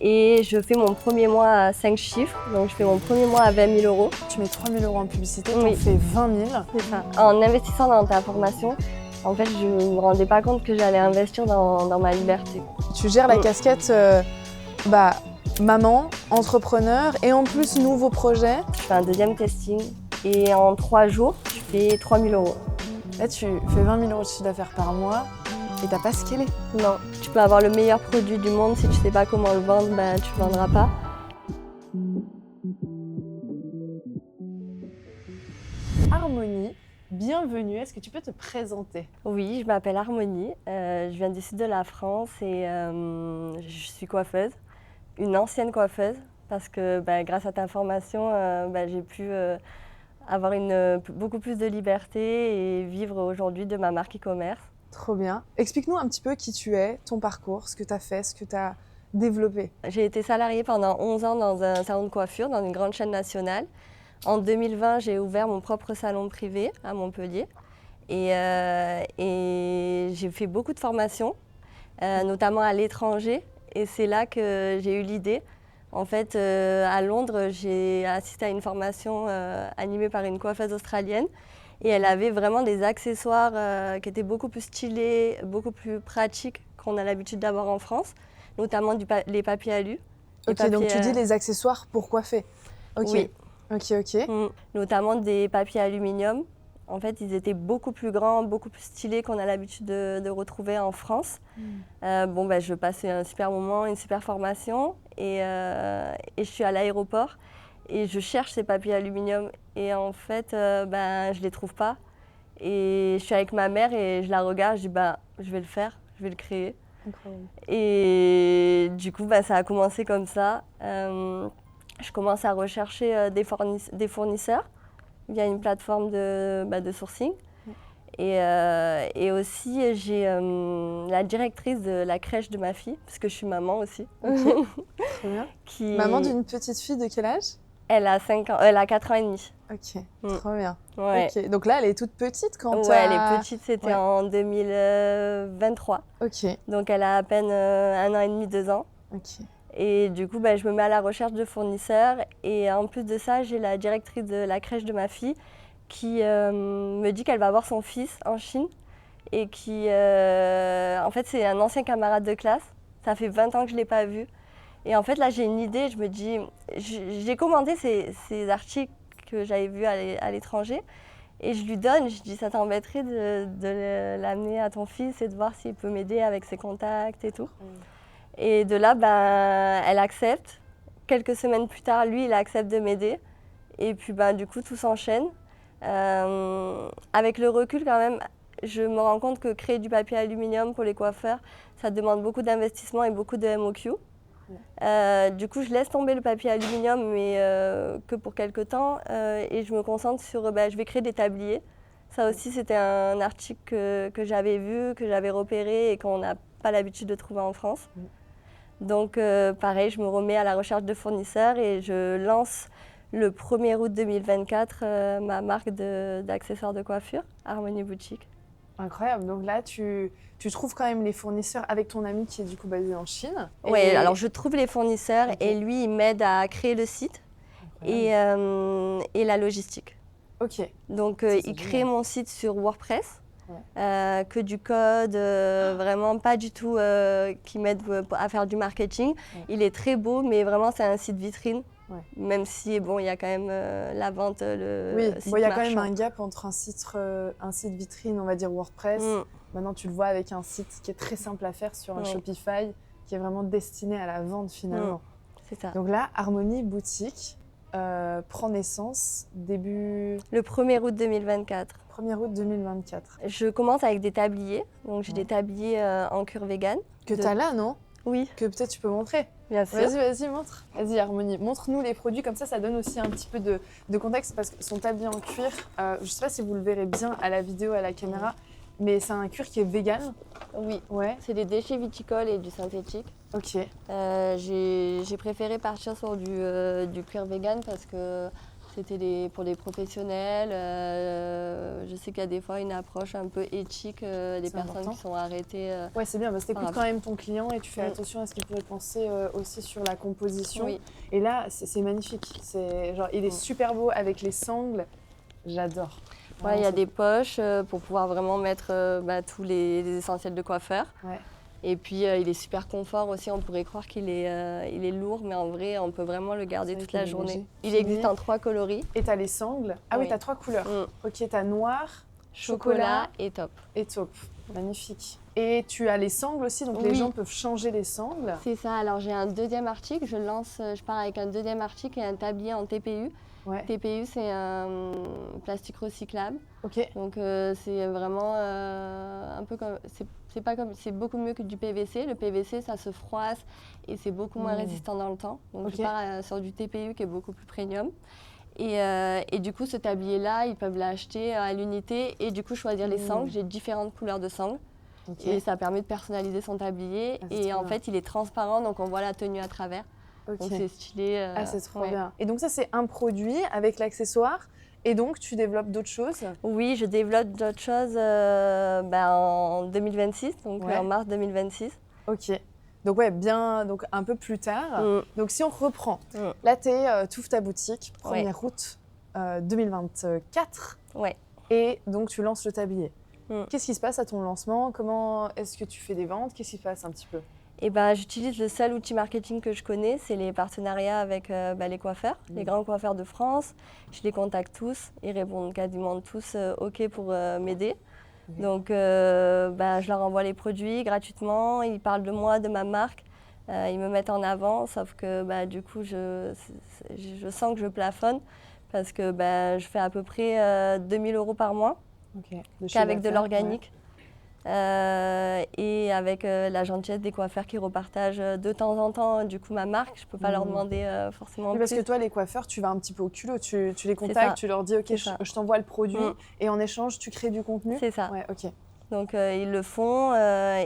Et je fais mon premier mois à 5 chiffres, donc je fais mon premier mois à 20 000 €. Tu mets 3 000 € en publicité, Oui. t'en fais 20 000. C'est ça. En investissant dans ta formation, en fait, je ne me rendais pas compte que j'allais investir dans ma liberté. Tu gères la casquette maman, entrepreneur et en plus nouveau projet. Je fais un deuxième testing et en 3 jours, je fais 3 000 €. Là, tu fais 20 000 € de chiffre d'affaires par mois et t'as pas scalé. Non, tu peux avoir le meilleur produit du monde, si tu sais pas comment le vendre, tu ne vendras pas. Harmonie, bienvenue. Est-ce que tu peux te présenter? Oui, je m'appelle Harmonie, je viens du sud de la France et je suis coiffeuse, une ancienne coiffeuse, parce que grâce à ta formation, j'ai pu avoir beaucoup plus de liberté et vivre aujourd'hui de ma marque e-commerce. Trop bien. Explique-nous un petit peu qui tu es, ton parcours, ce que tu as fait, ce que tu as développé. J'ai été salariée pendant 11 ans dans un salon de coiffure, dans une grande chaîne nationale. En 2020, j'ai ouvert mon propre salon privé à Montpellier et j'ai fait beaucoup de formations, notamment à l'étranger. Et c'est là que j'ai eu l'idée. En fait, à Londres, j'ai assisté à une formation animée par une coiffeuse australienne. Et elle avait vraiment des accessoires qui étaient beaucoup plus stylés, beaucoup plus pratiques qu'on a l'habitude d'avoir en France, notamment les papiers alu. Ok, donc tu dis les accessoires pour coiffer. Ok. Oui. Ok. Notamment des papiers aluminium. En fait, ils étaient beaucoup plus grands, beaucoup plus stylés qu'on a l'habitude de retrouver en France. Je passais un super moment, une super formation et je suis à l'aéroport et je cherche ces papiers aluminium et en fait, je les trouve pas. Et je suis avec ma mère et je la regarde, je dis je vais le faire, je vais le créer. Incroyable. Et du coup, ça a commencé comme ça. Je commence à rechercher des fournisseurs via une plateforme de sourcing. Et aussi, j'ai la directrice de la crèche de ma fille, parce que je suis maman aussi. Très bien. Maman d'une petite fille de quel âge? Elle a 5 ans, elle a 4 ans et demi. Ok, trop bien. Ouais. Okay. Donc là, elle est toute petite quand Ouais, elle est petite, c'était en 2023. Ok. Donc elle a à peine 1 an et demi, 2 ans. Ok. Et du coup, je me mets à la recherche de fournisseurs. Et en plus de ça, j'ai la directrice de la crèche de ma fille qui me dit qu'elle va voir son fils en Chine. Et qui, en fait, c'est un ancien camarade de classe. Ça fait 20 ans que je ne l'ai pas vu. Et en fait, là, j'ai une idée. Je me dis, j'ai commandé ces articles que j'avais vus à l'étranger. Et je lui donne, je dis, ça t'embêterait de l'amener à ton fils et de voir s'il peut m'aider avec ses contacts et tout. Et de là, elle accepte. Quelques semaines plus tard, lui, il accepte de m'aider. Et puis, du coup, tout s'enchaîne. Avec le recul, quand même, je me rends compte que créer du papier aluminium pour les coiffeurs, ça demande beaucoup d'investissement et beaucoup de MOQ. Du coup, je laisse tomber le papier aluminium, mais que pour quelques temps. Et je me concentre sur, je vais créer des tabliers. Ça aussi, c'était un article que j'avais vu, que j'avais repéré et qu'on n'a pas l'habitude de trouver en France. Donc, pareil, je me remets à la recherche de fournisseurs et je lance le 1er août 2024 ma marque d'accessoires de coiffure, Harmonie Boutique. Incroyable. Donc là, tu trouves quand même les fournisseurs avec ton ami qui est du coup basé en Chine. Oui, alors je trouve les fournisseurs et lui, il m'aide à créer le site et la logistique. Ok. Donc, il crée mon site sur WordPress. Que du code, vraiment pas du tout qui m'aide à faire du marketing. Il est très beau, mais vraiment c'est un site vitrine. Même si il y a quand même la vente, site il y a marchand. quand même un gap entre un site vitrine, on va dire WordPress. Maintenant, tu le vois avec un site qui est très simple à faire sur un Shopify, qui est vraiment destiné à la vente finalement. C'est ça. Donc là, Harmonie Boutique prend naissance début... Le 1er août 2024. 1er août 2024. Je commence avec des tabliers. Donc j'ai des tabliers en cuir vegan. Que tu as là, non? Oui. Que peut-être tu peux montrer. Bien sûr. Vas-y, montre. Vas-y, Harmonie, montre-nous les produits. Comme ça donne aussi un petit peu de contexte parce que son tablier en cuir, je ne sais pas si vous le verrez bien à la vidéo, à la caméra, mais c'est un cuir qui est vegan. Oui, c'est des déchets viticoles et du synthétique. Ok. J'ai préféré partir sur du cuir vegan parce que C'était pour les professionnels. Je sais qu'il y a des fois une approche un peu éthique des personnes important. qui sont arrêtées. Ouais, c'est bien parce que tu écoutes quand même ton client et tu fais Mm. attention à ce qu'il pourrait penser aussi sur la composition. Oui. Et là, c'est magnifique. Il est super beau avec les sangles. J'adore. Ouais, il y a des poches pour pouvoir vraiment mettre tous les essentiels de coiffeur. Ouais. Et puis il est super confort aussi, on pourrait croire qu'il est lourd, mais en vrai on peut vraiment le garder toute la journée. Léger. Il existe en 3 coloris. Et tu as les sangles. Ah oui, Oui. tu as 3 couleurs. Mm. Ok, tu as noir, Chocolat et taupe. et taupe. Magnifique. Et tu as les sangles aussi, donc les Oui. gens peuvent changer les sangles. C'est ça, alors j'ai un deuxième article, je pars avec un deuxième article et un tablier en TPU. Ouais. TPU c'est un plastique recyclable, Ok. donc c'est vraiment un peu comme, c'est beaucoup mieux que du PVC. Le PVC ça se froisse et c'est beaucoup moins résistant dans le temps, donc Ok. je pars sur du TPU qui est beaucoup plus premium. Et du coup ce tablier là ils peuvent l'acheter à l'unité et du coup choisir les sangles. J'ai différentes couleurs de sangles. Ok. Et ça permet de personnaliser son tablier. Ah, c'est et trop en bien. fait, il est transparent, donc on voit la tenue à travers. Ok. Donc c'est stylé. Ah, c'est trop ouais. bien. Et donc ça, c'est un produit avec l'accessoire. Et donc, tu développes d'autres choses. Oui, je développe d'autres choses en 2026, donc Ouais. en mars 2026. Ok. Donc ouais, donc un peu plus tard. Mm. Donc si on reprend, Mm. là, tu ouvres ta boutique, 1er août 2024. Ouais. Et donc, tu lances le tablier. Mm. Qu'est-ce qui se passe à ton lancement? Comment est-ce que tu fais des ventes? Qu'est-ce qui se passe un petit peu? Et j'utilise le seul outil marketing que je connais, c'est les partenariats avec les coiffeurs, les grands coiffeurs de France. Je les contacte tous, ils répondent quasiment tous OK pour m'aider. Ok. Donc je leur envoie les produits gratuitement, ils parlent de moi, de ma marque, ils me mettent en avant, sauf que du coup je sens que je plafonne parce que je fais à peu près 2 000 € par mois Ok. De qu'avec de d'affaires, l'organique. Et avec la gentillesse des coiffeurs qui repartagent de temps en temps du coup ma marque, je peux pas leur demander forcément Oui, parce plus. que toi, les coiffeurs, tu vas un petit peu au culot, tu les ça. contactes, tu leur dis ok, C'est ça. je t'envoie le produit Mm. et en échange, tu crées du contenu. C'est ça. Ouais, ok. Donc ils le font,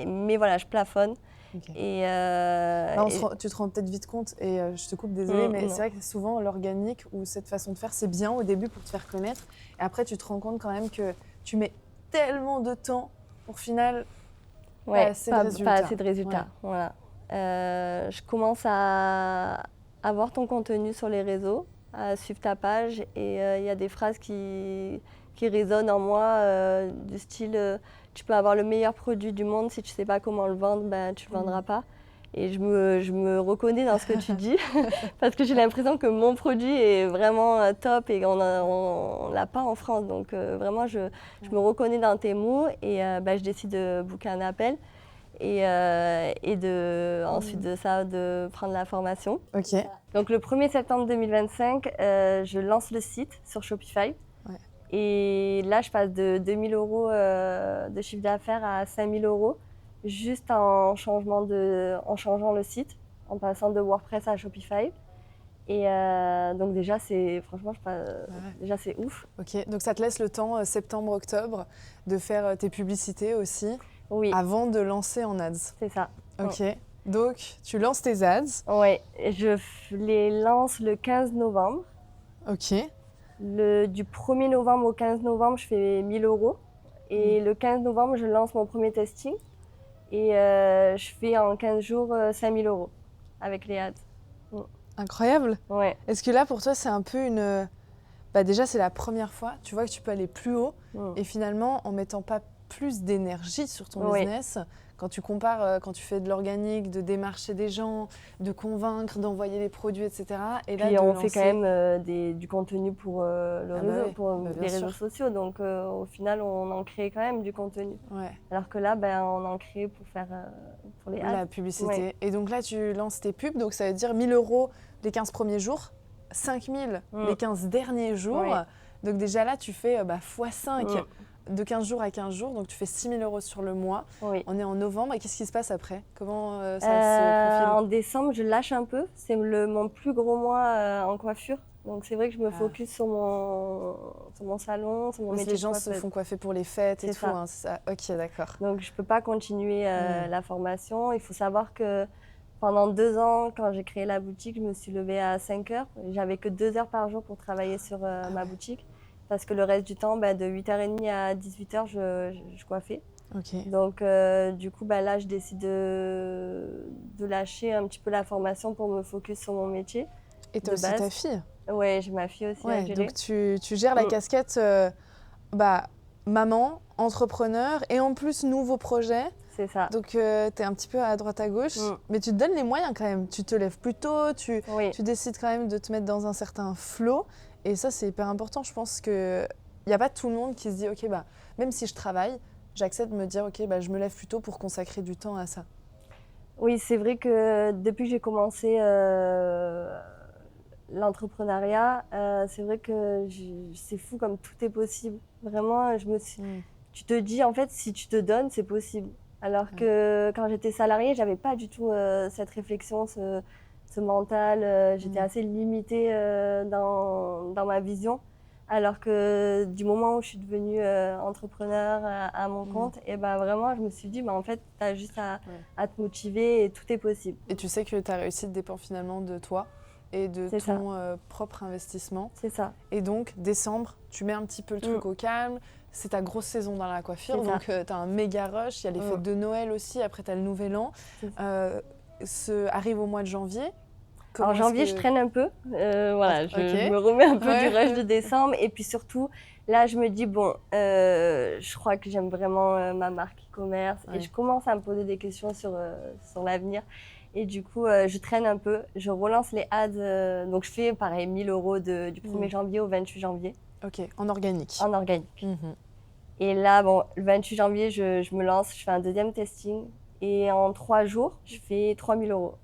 mais voilà, je plafonne. Ok. Et, Là, tu te rends peut-être vite compte, et je te coupe, désolée, mais non. c'est vrai que souvent l'organique ou cette façon de faire, c'est bien au début pour te faire connaître. Et après, tu te rends compte quand même que tu mets tellement de temps pour final ouais, pas assez de résultats. Pas assez de résultats. Voilà. Je commence à avoir ton contenu sur les réseaux, à suivre ta page, et il y a des phrases qui résonnent en moi, du style tu peux avoir le meilleur produit du monde, si tu ne sais pas comment le vendre, tu ne le vendras pas. Et je me reconnais dans ce que tu dis, parce que j'ai l'impression que mon produit est vraiment top et on ne l'a pas en France. Donc vraiment, je me reconnais dans tes mots et je décide de booker un appel et ensuite de ça, de prendre la formation. Ok. Donc le 1er septembre 2025, je lance le site sur Shopify. Ouais. Et là, je passe de 2 000 € de chiffre d'affaires à 5 000 € juste en changeant le site, en passant de WordPress à Shopify. Et donc déjà, franchement, déjà c'est ouf. Ok. Donc ça te laisse le temps, septembre-octobre, de faire tes publicités aussi, Oui, avant de lancer en ads. c'est ça. Ok. Donc tu lances tes ads. Oui, je les lance le 15 novembre. Ok. Du 1er novembre au 15 novembre, je fais 1 000 €. Et le 15 novembre, je lance mon premier testing. Et je fais en 15 jours 5 000 € avec les ads. Incroyable. Ouais. Est-ce que là, pour toi, c'est un peu une... déjà, c'est la première fois, tu vois que tu peux aller plus haut. Et finalement, en mettant pas plus d'énergie sur ton business, quand tu compares, quand tu fais de l'organique, de démarcher des gens, de convaincre, d'envoyer les produits, etc. Et là, puis on fait quand même du contenu pour le réseau, oui. pour Bien les sûr. réseaux sociaux. Donc au final, on en crée quand même du contenu. Ouais. Alors que là, on en crée pour faire pour les ads. La publicité. Ouais. Et donc là, tu lances tes pubs, donc ça veut dire 1 000 € les 15 premiers jours, 5 000 les 15 derniers jours. Ouais. Donc déjà là, tu fais x5 de 15 jours à 15 jours, donc tu fais 6 000 € sur le mois. Oui. On est en novembre, et qu'est-ce qui se passe après? Comment ça se profile? En décembre, je lâche un peu. C'est mon plus gros mois en coiffure. Donc c'est vrai que je me focus sur mon salon, sur mon Parce que métier les gens de se coiffeuse. font coiffer pour les fêtes et C'est tout, ça. hein, c'est ça. Ok, d'accord. Donc je ne peux pas continuer la formation. Il faut savoir que pendant 2 ans, quand j'ai créé la boutique, je me suis levée à 5 heures. J'avais que 2 heures par jour pour travailler sur ma boutique. Parce que le reste du temps, de 8h30 à 18h, je coiffais. Ok. Donc, du coup, là, je décide de lâcher un petit peu la formation pour me focus sur mon métier. Et toi aussi ta fille? Ouais, j'ai ma fille aussi à gérer. Donc tu gères la casquette maman, entrepreneur et en plus nouveau projet. C'est ça. Donc tu es un petit peu à droite à gauche, mais tu te donnes les moyens quand même. Tu te lèves plus tôt, tu décides quand même de te mettre dans un certain flow. Et ça, c'est hyper important. Je pense qu'il n'y a pas tout le monde qui se dit, ok, même si je travaille, j'accepte de me dire, ok, je me lève plus tôt pour consacrer du temps à ça. Oui, c'est vrai que depuis que j'ai commencé l'entrepreneuriat, c'est vrai que c'est fou comme tout est possible. Vraiment, tu te dis, en fait, si tu te donnes, c'est possible. Alors que quand j'étais salariée, j'avais pas du tout cette réflexion, ce mental. J'étais assez limitée dans ma vision. Alors que du moment où je suis devenue entrepreneur à mon compte, et vraiment, je me suis dit, en fait, tu as juste à te motiver et tout est possible. Et tu sais que ta réussite dépend finalement de toi et de ton propre investissement. C'est ça. Et donc, décembre, tu mets un petit peu le truc au calme. C'est ta grosse saison dans la coiffure, donc tu as un méga rush. Il y a les fêtes de Noël aussi, après tu as le Nouvel An. Arrive au mois de janvier. En janvier, je traîne un peu. Je me remets un peu du rush de décembre. Et puis surtout, là, je me dis, je crois que j'aime vraiment ma marque e-commerce. Et je commence à me poser des questions sur l'avenir. Et du coup, je traîne un peu. Je relance les ads. Donc, je fais pareil, 1 000 € du 1er janvier au 28 janvier. Ok, en organique. En organique. Et là, le 28 janvier, je me lance, je fais un deuxième testing. Et en 3 jours, je fais 3 000 €.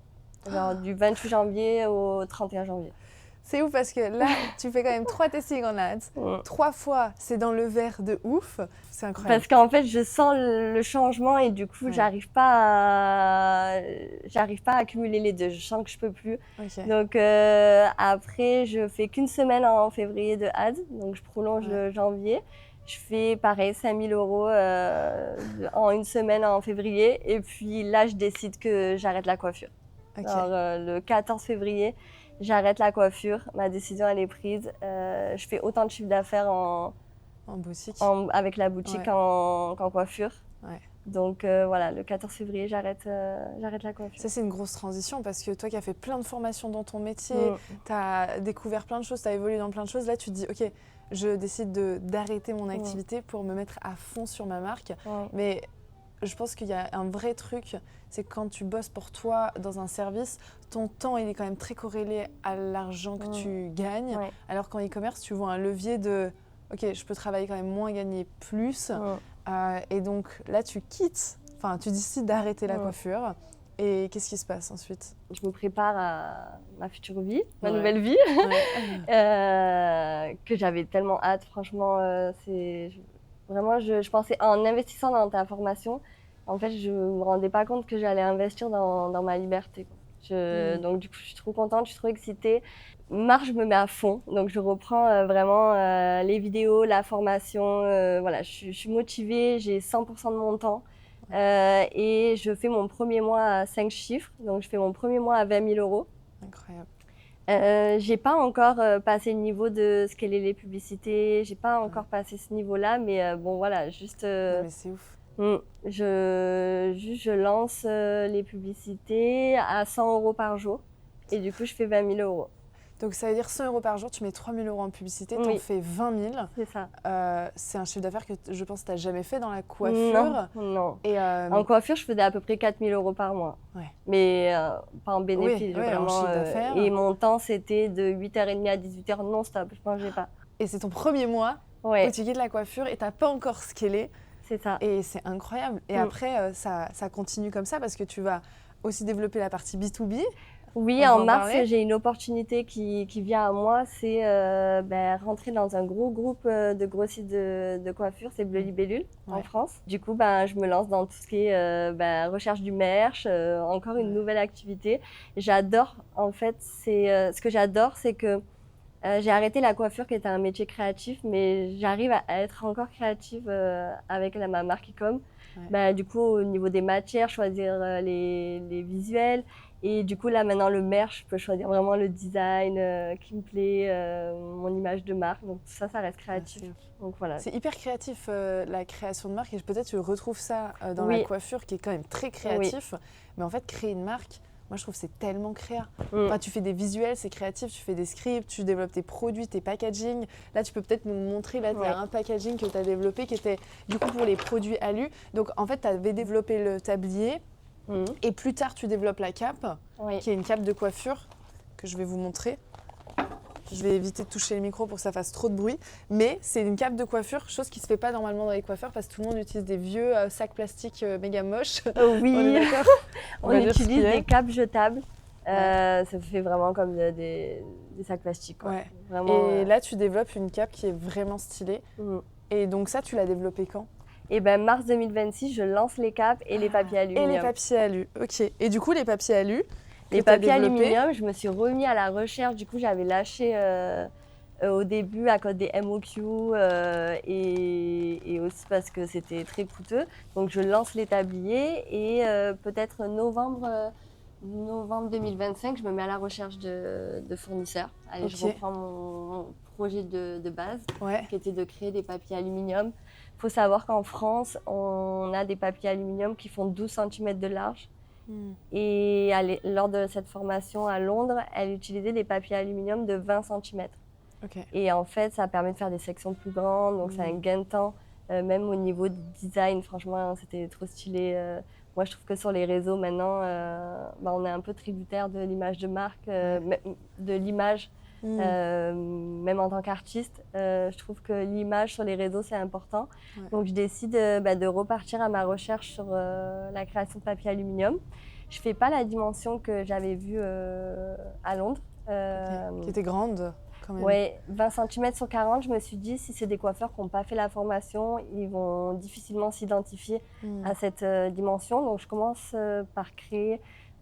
Genre du 28 janvier au 31 janvier. C'est ouf parce que là, tu fais quand même 3 testings en ads. 3 fois, c'est dans le vert de ouf. C'est incroyable. Parce qu'en fait, je sens le changement et du coup, j'arrive pas à accumuler les deux. Je sens que je peux plus. Donc après, je fais qu'une semaine en février de ads. Donc je prolonge le janvier. Je fais pareil, 5 000 € en une semaine en février. Et puis là, je décide que j'arrête la coiffure. Alors, le 14 février, j'arrête la coiffure. Ma décision, elle est prise. Je fais autant de chiffre d'affaires en boutique, avec la boutique qu'en coiffure. Donc voilà, le 14 février, j'arrête la coiffure. Ça, c'est une grosse transition parce que toi qui as fait plein de formations dans ton métier, tu as découvert plein de choses, tu as évolué dans plein de choses. Là, tu te dis, ok, je décide d'arrêter mon activité pour me mettre à fond sur ma marque. Mais je pense qu'il y a un vrai truc, c'est que quand tu bosses pour toi dans un service, ton temps il est quand même très corrélé à l'argent que tu gagnes. Alors qu'en e-commerce, tu vois un levier de ok, je peux travailler quand même moins, gagner plus. Et donc là, tu décides d'arrêter la coiffure. Et qu'est-ce qui se passe ensuite? Je me prépare à ma future vie, ma nouvelle vie, que j'avais tellement hâte. Franchement, vraiment, je pensais en investissant dans ta formation, en fait, je me rendais pas compte que j'allais investir dans ma liberté. Donc du coup, je suis trop contente, je suis trop excitée. Mars, je me mets à fond, donc je reprends vraiment les vidéos, la formation. Voilà, je suis motivée, j'ai 100% de mon temps. Et je fais mon premier mois à 5 chiffres, donc je fais mon premier mois à 20 000 €. Incroyable. J'ai pas encore passé le niveau de scaler les publicités, j'ai pas encore passé ce niveau-là, mais bon voilà, juste. Mais c'est ouf. Je lance les publicités à 100 € par jour, et du coup je fais 20 000 €. Donc ça veut dire 100 € par jour, tu mets 3 000 € en publicité, tu en fais 20 000. C'est ça. C'est un chiffre d'affaires que je pense que tu n'as jamais fait dans la coiffure. Non. Et en coiffure, je faisais à peu près 4 000 € par mois. Mais pas en bénéfice, vraiment. En chiffre d'affaires. Et mon temps, c'était de 8h30 à 18h non-stop, je ne mangeais pas. Et c'est ton premier mois où tu quittes la coiffure et tu n'as pas encore scalé. C'est ça. Et c'est incroyable. Et après, ça continue comme ça parce que tu vas aussi développer la partie B2B. Oui, en mars, j'ai une opportunité qui vient à moi, c'est rentrer dans un gros groupe de grossistes de coiffure, c'est Bleu Libellule en France. Du coup, je me lance dans tout ce qui est recherche du merch, encore une nouvelle activité. J'adore, en fait, ce que j'adore, c'est que j'ai arrêté la coiffure qui était un métier créatif, mais j'arrive à être encore créative avec ma marque e-com. Du coup, au niveau des matières, choisir les visuels. Et du coup, là, maintenant, le merch, je peux choisir vraiment le design qui me plaît, mon image de marque. Donc, tout ça, ça reste créatif. Donc, voilà. C'est hyper créatif, la création de marque. Et peut-être tu retrouves ça dans la Oui. coiffure, qui est quand même très créatif. Mais en fait, créer une marque, moi, je trouve que c'est tellement créa. Enfin, tu fais des visuels, c'est créatif. Tu fais des scripts, tu développes tes produits, tes packaging. Là, tu peux peut-être nous montrer, là, tu as un packaging que tu as développé qui était, du coup, pour les produits Alu. Donc, en fait, tu avais développé le tablier. Et plus tard, tu développes la cape, qui est une cape de coiffure que je vais vous montrer. Je vais éviter de toucher le micro pour que ça fasse trop de bruit. Mais c'est une cape de coiffure, chose qui ne se fait pas normalement dans les coiffeurs parce que tout le monde utilise des vieux sacs plastiques méga moches. Oui, on est d'accord. on utilise des capes jetables. Ça fait vraiment comme des sacs plastiques. Quoi. Vraiment, et là, tu développes une cape qui est vraiment stylée. Et donc ça, tu l'as développée quand ? Et ben mars 2026, je lance les capes et les papiers aluminium. Et les papiers alu, ok. Et du coup, les papiers alu, les papiers aluminium, je me suis remis à la recherche. Du coup, j'avais lâché au début à cause des MOQ et aussi parce que c'était très coûteux. Donc, je lance les tabliers et peut-être novembre 2025, je me mets à la recherche de fournisseurs. Allez, je reprends mon projet de base qui était de créer des papiers aluminium. Il faut savoir qu'en France, on a des papiers aluminium qui font 12 cm de large. Et lors de cette formation à Londres, elle utilisait des papiers aluminium de 20 cm. Et en fait, ça permet de faire des sections plus grandes, donc c'est un gain de temps. Même au niveau du design, franchement, c'était trop stylé. Moi, je trouve que sur les réseaux, maintenant, on est un peu tributaire de l'image de marque, de l'image. Même en tant qu'artiste, je trouve que l'image sur les réseaux, c'est important. Donc, je décide de repartir à ma recherche sur la création de papier aluminium. Je ne fais pas la dimension que j'avais vue à Londres. Qui était grande quand même. Oui, 20 cm sur 40, je me suis dit, si c'est des coiffeurs qui n'ont pas fait la formation, ils vont difficilement s'identifier à cette dimension. Donc, je commence par créer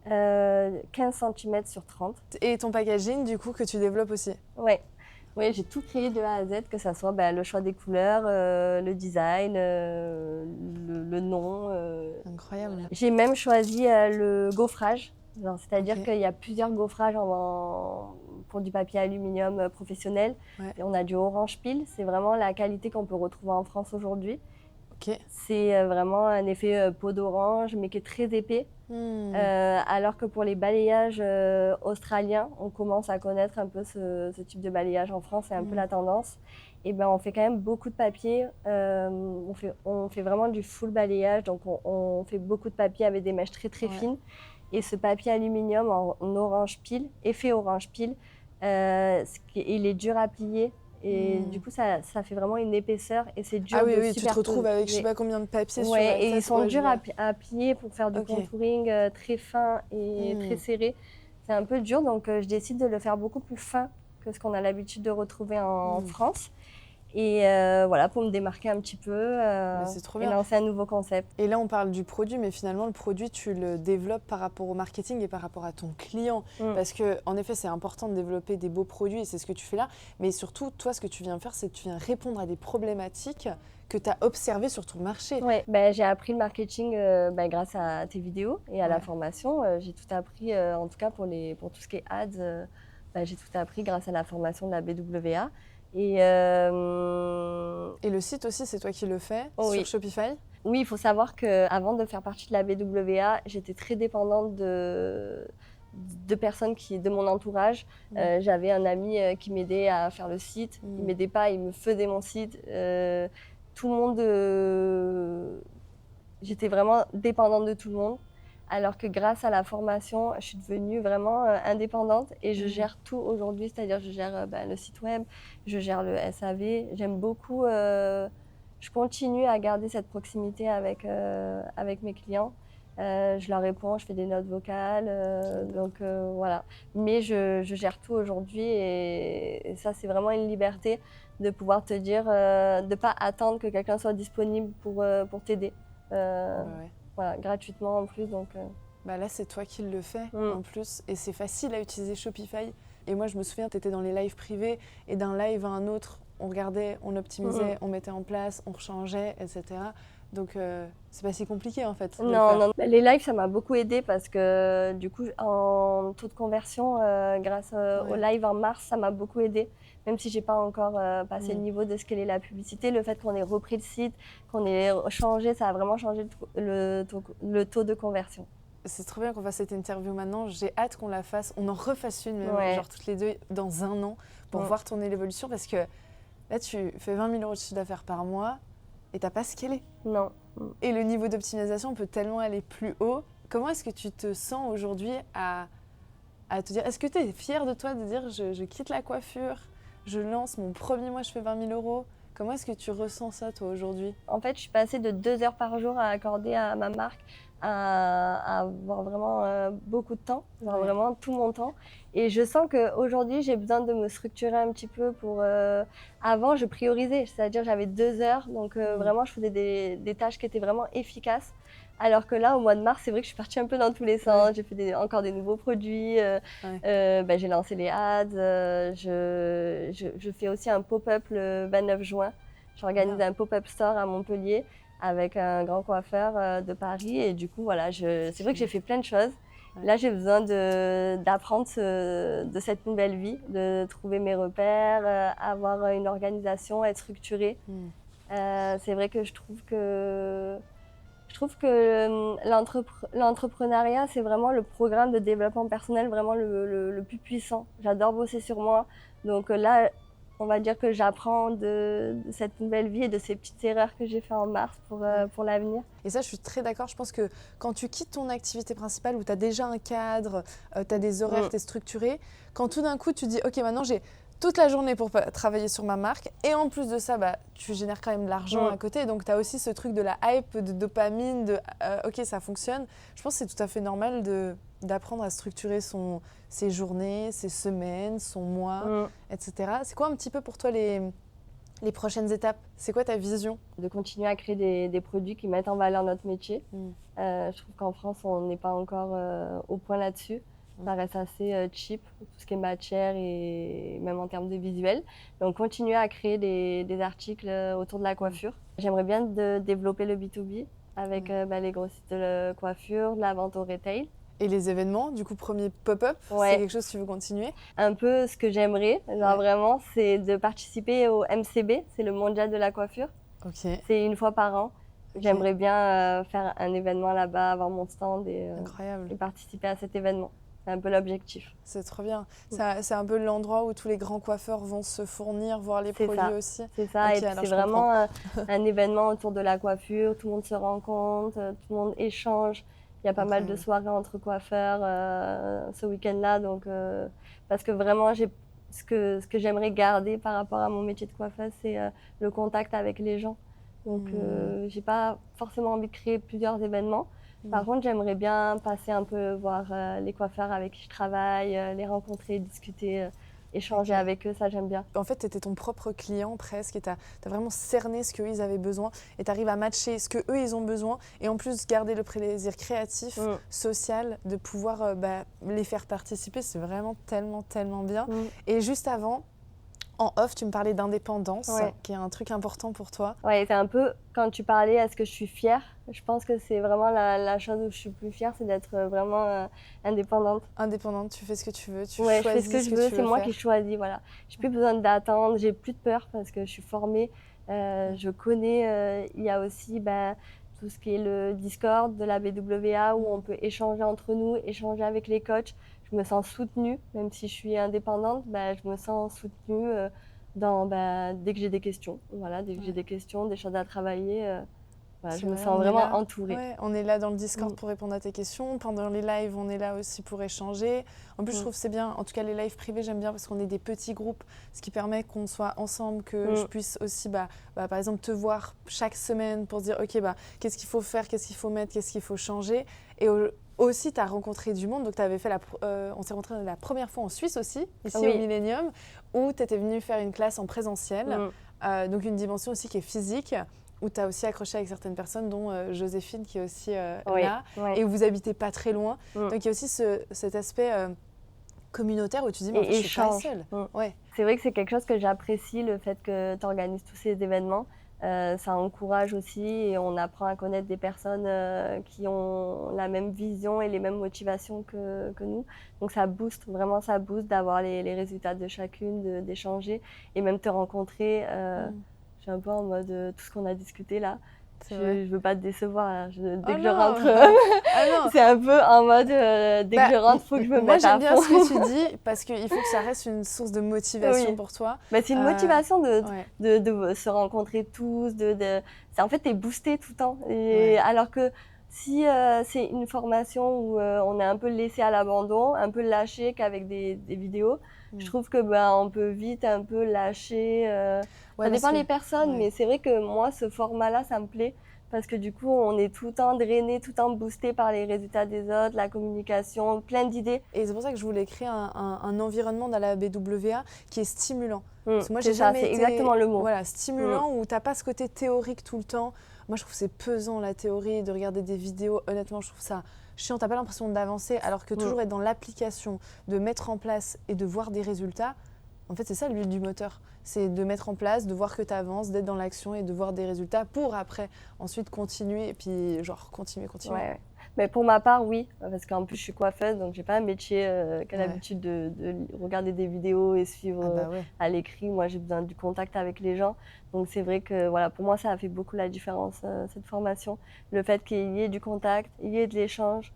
15 cm sur 30. Et ton packaging, du coup, que tu développes aussi ? Oui, j'ai tout créé de A à Z, que ce soit le choix des couleurs, le design, le nom. Incroyable. J'ai même choisi le gaufrage. C'est-à-dire qu'il y a plusieurs gaufrages pour du papier aluminium professionnel. Et on a du orange peel, c'est vraiment la qualité qu'on peut retrouver en France aujourd'hui. C'est vraiment un effet peau d'orange, mais qui est très épais. Alors que pour les balayages australiens, on commence à connaître un peu ce type de balayage en France, c'est un peu la tendance. Et on fait quand même beaucoup de papier, on fait vraiment du full balayage, donc on fait beaucoup de papier avec des mèches très très fines. Et ce papier aluminium en orange peel, effet orange peel, il est dur à plier. Et du coup, ça fait vraiment une épaisseur et c'est dur de superposer. Tu te retrouves avec je ne sais pas combien de papiers sur la tête. Et ils sont durs à plier pour faire du contouring très fin et très serré. C'est un peu dur, donc je décide de le faire beaucoup plus fin que ce qu'on a l'habitude de retrouver en France. Et voilà, pour me démarquer un petit peu et lancer un nouveau concept. Et là, on parle du produit, mais finalement, le produit, tu le développes par rapport au marketing et par rapport à ton client. Parce qu'en effet, c'est important de développer des beaux produits et c'est ce que tu fais là. Mais surtout, toi, ce que tu viens faire, c'est que tu viens répondre à des problématiques que tu as observées sur ton marché. Oui, j'ai appris le marketing grâce à tes vidéos et à la formation. J'ai tout appris, en tout cas pour tout ce qui est ads, j'ai tout appris grâce à la formation de la BWA. Et le site aussi, c'est toi qui le fais sur Shopify ? Oui, il faut savoir qu'avant de faire partie de la BWA, j'étais très dépendante de personnes de mon entourage. J'avais un ami qui m'aidait à faire le site. Il ne m'aidait pas, il me faisait mon site. Tout le monde, j'étais vraiment dépendante de tout le monde. Alors que grâce à la formation, je suis devenue vraiment indépendante et je gère tout aujourd'hui, c'est-à-dire je gère le site web, je gère le SAV. J'aime beaucoup, je continue à garder cette proximité avec mes clients. Je leur réponds, je fais des notes vocales, donc voilà. Mais je gère tout aujourd'hui et ça, c'est vraiment une liberté de pouvoir te dire, de ne pas attendre que quelqu'un soit disponible pour t'aider. Voilà, gratuitement en plus. Donc, là, c'est toi qui le fais en plus. Et c'est facile à utiliser Shopify. Et moi, je me souviens, tu étais dans les lives privés. Et d'un live à un autre, on regardait, on optimisait, on mettait en place, on rechangeait, etc. Donc, c'est pas si compliqué en fait. Non. Les lives, ça m'a beaucoup aidé parce que du coup, en taux de conversion, grâce au live en mars, ça m'a beaucoup aidé. Même si j'ai pas encore passé le niveau de ce qu'est la publicité, le fait qu'on ait repris le site, qu'on ait changé, ça a vraiment changé le taux de conversion. C'est trop bien qu'on fasse cette interview maintenant. J'ai hâte qu'on la fasse. On en refasse une, même, genre toutes les deux, dans un an, pour voir tourner l'évolution. Parce que là, tu fais 20 000 € de chiffre d'affaires par mois et t'as pas scalé. Non. Et le niveau d'optimisation peut tellement aller plus haut. Comment est-ce que tu te sens aujourd'hui à te dire, est-ce que tu es fière de toi de dire je quitte la coiffure, je lance mon premier mois, je fais 20 000 €. Comment est-ce que tu ressens ça toi aujourd'hui? En fait, je suis passée de 2 heures par jour à accorder à ma marque à avoir vraiment beaucoup de temps, genre vraiment tout mon temps. Et je sens qu'aujourd'hui, j'ai besoin de me structurer un petit peu pour... Avant, je priorisais, c'est-à-dire j'avais 2 heures, donc vraiment, je faisais des tâches qui étaient vraiment efficaces. Alors que là, au mois de mars, c'est vrai que je suis partie un peu dans tous les sens. J'ai fait encore des nouveaux produits, j'ai lancé les ads, je fais aussi un pop-up le 29 juin. J'organise un pop-up store à Montpellier avec un grand coiffeur de Paris. Et du coup, voilà, c'est vrai que j'ai fait plein de choses. Là, j'ai besoin d'apprendre de cette nouvelle vie, de trouver mes repères, avoir une organisation, être structurée. C'est vrai que je trouve que l'entrepreneuriat, c'est vraiment le programme de développement personnel vraiment le plus puissant. J'adore bosser sur moi. Donc là, on va dire que j'apprends de cette nouvelle vie et de ces petites erreurs que j'ai fait en mars pour l'avenir. Et ça, je suis très d'accord. Je pense que quand tu quittes ton activité principale où tu as déjà un cadre, tu as des horaires, tu es structuré, quand tout d'un coup tu dis « Ok, maintenant j'ai toute la journée pour travailler sur ma marque et en plus de ça, tu génères quand même de l'argent à côté. Donc tu as aussi ce truc de la hype, de dopamine, de ok, ça fonctionne. Je pense que c'est tout à fait normal d'apprendre à structurer ses journées, ses semaines, son mois, etc. C'est quoi un petit peu pour toi les prochaines étapes? C'est quoi ta vision? De continuer à créer des produits qui mettent en valeur notre métier. Je trouve qu'en France, on n'est pas encore au point là-dessus. Ça reste assez cheap, tout ce qui est matière et même en termes de visuel. Donc, continuer à créer des articles autour de la coiffure. J'aimerais bien développer le B2B avec les grossistes de coiffure, de la vente au retail. Et les événements, du coup, premier pop-up, c'est quelque chose que tu veux continuer? Un peu ce que j'aimerais, genre vraiment, c'est de participer au MCB, c'est le mondial de la coiffure. C'est une fois par an. J'aimerais bien faire un événement là-bas, avoir mon stand et participer à cet événement. C'est un peu l'objectif. C'est trop bien. C'est un peu l'endroit où tous les grands coiffeurs vont se fournir, voir les produits aussi. C'est ça, et c'est vraiment un événement autour de la coiffure. Tout le monde se rencontre, tout le monde échange. Il y a pas mal de soirées entre coiffeurs ce week-end-là. Parce que vraiment, ce que j'aimerais garder par rapport à mon métier de coiffeuse, c'est le contact avec les gens. Donc, j'ai pas forcément envie de créer plusieurs événements. Par contre, j'aimerais bien passer un peu voir les coiffeurs avec qui je travaille, les rencontrer, discuter, échanger avec eux, ça j'aime bien. En fait, tu étais ton propre client presque et tu as vraiment cerné ce qu'eux ils avaient besoin et tu arrives à matcher ce qu'eux ils ont besoin et en plus garder le plaisir créatif, social, de pouvoir les faire participer, c'est vraiment tellement bien. Et juste avant, en off, tu me parlais d'indépendance, qui est un truc important pour toi. Oui, c'est un peu, quand tu parlais, est-ce que je suis fière? Je pense que c'est vraiment la chose où je suis plus fière, c'est d'être vraiment indépendante. Indépendante, tu fais ce que tu veux, tu choisis je fais ce que je veux, c'est moi qui choisis, voilà. J'ai plus besoin d'attendre, j'ai plus de peur parce que je suis formée, je connais, il y a aussi tout ce qui est le Discord de la BWA où on peut échanger entre nous, échanger avec les coachs. Je me sens soutenue, même si je suis indépendante, je me sens soutenue dès que j'ai des questions. Voilà, dès que j'ai des questions, des choses à travailler, je me sens vraiment entourée. On est là dans le Discord pour répondre à tes questions. Pendant les lives, on est là aussi pour échanger. En plus, je trouve que c'est bien. En tout cas, les lives privés, j'aime bien parce qu'on est des petits groupes, ce qui permet qu'on soit ensemble, que je puisse aussi, par exemple, te voir chaque semaine pour dire, ok, qu'est-ce qu'il faut faire, qu'est-ce qu'il faut mettre, qu'est-ce qu'il faut changer. Et aussi, tu as rencontré du monde, donc on s'est rencontrés la première fois en Suisse aussi, ici au Millennium, où tu étais venue faire une classe en présentiel, donc une dimension aussi qui est physique, où tu as aussi accroché avec certaines personnes, dont Joséphine qui est aussi là, et où vous habitez pas très loin. Donc il y a aussi cet aspect communautaire où tu dis, mais en fait, je suis pas seule. C'est vrai que c'est quelque chose que j'apprécie, le fait que tu organises tous ces événements. Ça encourage aussi et on apprend à connaître des personnes qui ont la même vision et les mêmes motivations que nous. Donc ça booste, vraiment ça booste d'avoir les résultats de chacune, d'échanger et même te rencontrer. Je suis un peu en mode tout ce qu'on a discuté là. Je veux pas te décevoir là. Dès que je rentre, Ah non. c'est un peu en mode dès que je rentre, il faut que je me mette à fond. Moi, j'aime bien ce que tu dis parce qu'il faut que ça reste une source de motivation pour toi. Bah, c'est une motivation de se rencontrer tous. En fait, tu es boosté tout le temps. Alors que si c'est une formation où on est un peu laissé à l'abandon, un peu lâché qu'avec des vidéos, je trouve que on peut vite un peu lâcher. Ça dépend des personnes, mais c'est vrai que moi, ce format-là, ça me plaît. Parce que du coup, on est tout le temps drainé, tout le temps boosté par les résultats des autres, la communication, plein d'idées. Et c'est pour ça que je voulais créer un environnement dans la BWA qui est stimulant. Parce que moi, c'est exactement le mot. Voilà, stimulant, où tu n'as pas ce côté théorique tout le temps. Moi, je trouve que c'est pesant la théorie, de regarder des vidéos. Honnêtement, je trouve ça chiant. Tu n'as pas l'impression d'avancer, alors que toujours être dans l'application, de mettre en place et de voir des résultats. En fait, c'est ça l'huile du moteur. C'est de mettre en place, de voir que tu avances, d'être dans l'action et de voir des résultats pour après, ensuite continuer et puis continuer. Ouais. Mais pour ma part, oui, parce qu'en plus je suis coiffeuse, donc j'ai pas un métier qui a l'habitude de regarder des vidéos et suivre à l'écrit. Moi, j'ai besoin du contact avec les gens. Donc c'est vrai que voilà, pour moi, ça a fait beaucoup la différence, cette formation. Le fait qu'il y ait du contact, il y ait de l'échange,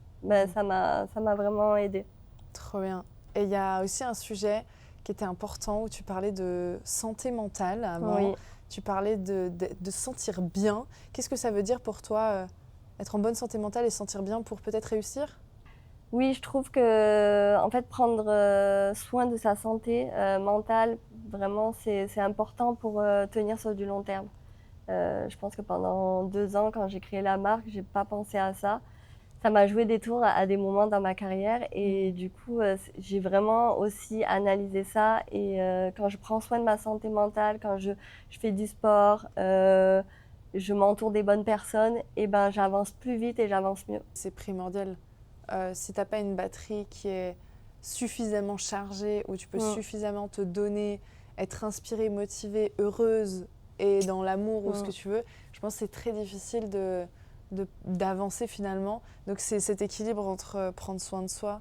ça m'a vraiment aidée. Trop bien. Et il y a aussi un sujet qui était important où tu parlais de santé mentale avant. Tu parlais de se sentir bien. Qu'est-ce que ça veut dire pour toi être en bonne santé mentale et se sentir bien pour peut-être réussir? Oui, je trouve que en fait, prendre soin de sa santé mentale, vraiment, c'est important pour tenir sur du long terme. Je pense que pendant 2 ans, quand j'ai créé la marque, j'ai pas pensé à ça. Ça m'a joué des tours à des moments dans ma carrière et du coup, j'ai vraiment aussi analysé ça et quand je prends soin de ma santé mentale, quand je fais du sport, je m'entoure des bonnes personnes, et j'avance plus vite et j'avance mieux. C'est primordial. Si tu n'as pas une batterie qui est suffisamment chargée, où tu peux suffisamment te donner, être inspirée, motivée, heureuse et dans l'amour ou ce que tu veux, je pense que c'est très difficile d'avancer finalement. Donc c'est cet équilibre entre prendre soin de soi,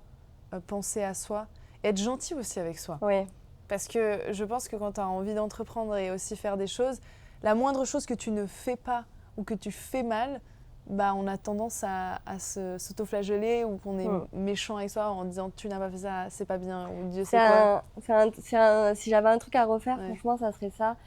penser à soi, et être gentil aussi avec soi. Oui. Parce que je pense que quand tu as envie d'entreprendre et aussi faire des choses, la moindre chose que tu ne fais pas ou que tu fais mal, on a tendance à s'auto-flageller ou qu'on est méchant avec soi en disant tu n'as pas fait ça, c'est pas bien, ou Dieu sait quoi. Si j'avais un truc à refaire, franchement, ça serait ça.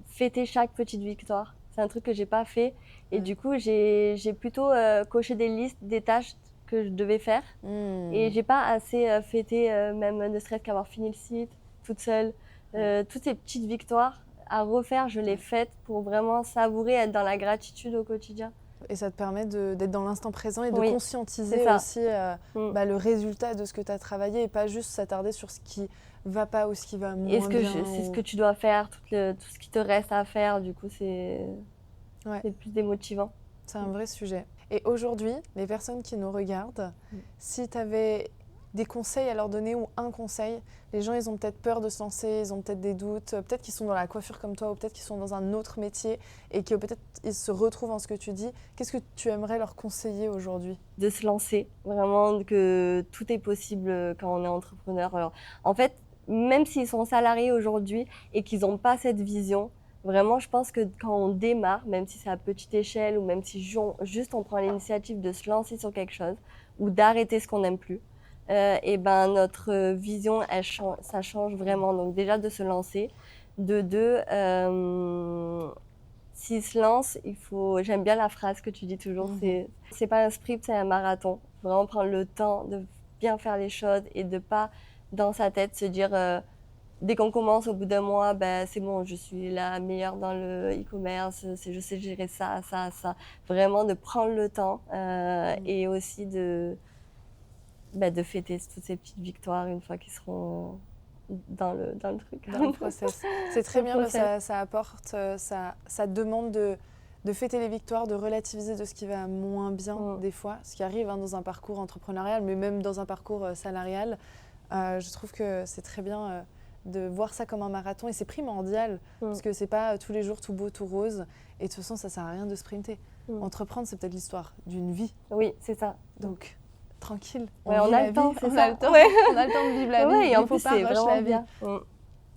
Fêter chaque petite victoire. C'est un truc que j'ai pas fait. Et du coup, j'ai plutôt coché des listes, des tâches que je devais faire. Et j'ai pas assez fêté, même ne serait-ce qu'avoir fini le site toute seule. Toutes ces petites victoires à refaire, je les fête pour vraiment savourer, être dans la gratitude au quotidien. Et ça te permet d'être dans l'instant présent et de conscientiser aussi le résultat de ce que tu as travaillé et pas juste s'attarder sur ce qui va pas ou ce qui va moins bien. C'est ce que tu dois faire, tout ce qui te reste à faire, du coup c'est plus démotivant. C'est un vrai sujet. Et aujourd'hui, les personnes qui nous regardent, si tu avais des conseils à leur donner ou un conseil, les gens ils ont peut-être peur de se lancer, ils ont peut-être des doutes, peut-être qu'ils sont dans la coiffure comme toi ou peut-être qu'ils sont dans un autre métier et que peut-être ils se retrouvent en ce que tu dis. Qu'est-ce que tu aimerais leur conseiller aujourd'hui? De se lancer, vraiment, que tout est possible quand on est entrepreneur. Alors, en fait, même s'ils sont salariés aujourd'hui et qu'ils n'ont pas cette vision, vraiment, je pense que quand on démarre, même si c'est à petite échelle ou même si juste on prend l'initiative de se lancer sur quelque chose ou d'arrêter ce qu'on n'aime plus, notre vision, ça change vraiment. Donc déjà de se lancer. De deux, s'il se lance, j'aime bien la phrase que tu dis toujours, c'est pas un sprint, c'est un marathon. Vraiment prendre le temps de bien faire les choses et de pas, dans sa tête, se dire dès qu'on commence, au bout d'un mois, c'est bon, je suis la meilleure dans le e-commerce, je sais gérer ça. Vraiment de prendre le temps et aussi de fêter toutes ces petites victoires une fois qu'ils seront dans le truc. Dans le process. C'est très bien, ça apporte, ça demande de fêter les victoires, de relativiser de ce qui va moins bien des fois, ce qui arrive dans un parcours entrepreneurial, mais même dans un parcours salarial. Je trouve que c'est très bien de voir ça comme un marathon et c'est primordial parce que c'est pas tous les jours tout beau, tout rose et de toute façon ça sert à rien de sprinter. Entreprendre c'est peut-être l'histoire d'une vie. Oui, c'est ça. Donc tranquille, on a le temps, on a le temps, on a le temps de vivre la vie, et en il faut plus pas c'est rush vraiment la vie. bien.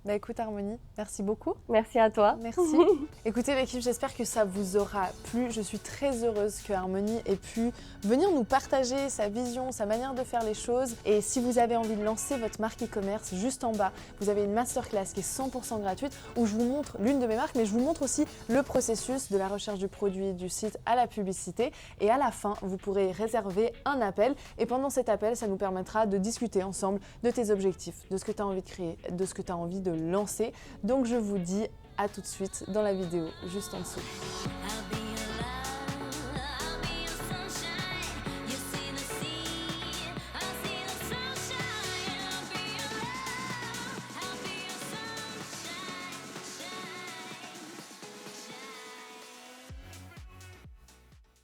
Bah écoute Harmonie, merci beaucoup. Merci à toi. Merci. Écoutez l'équipe, j'espère que ça vous aura plu. Je suis très heureuse que Harmonie ait pu venir nous partager sa vision, sa manière de faire les choses. Et si vous avez envie de lancer votre marque e-commerce, juste en bas, vous avez une masterclass qui est 100% gratuite où je vous montre l'une de mes marques, mais je vous montre aussi le processus de la recherche du produit, du site à la publicité. Et à la fin, vous pourrez réserver un appel. Et pendant cet appel, ça nous permettra de discuter ensemble de tes objectifs, de ce que tu as envie de créer, de ce que tu as envie de lancer. Donc je vous dis à tout de suite dans la vidéo juste en dessous.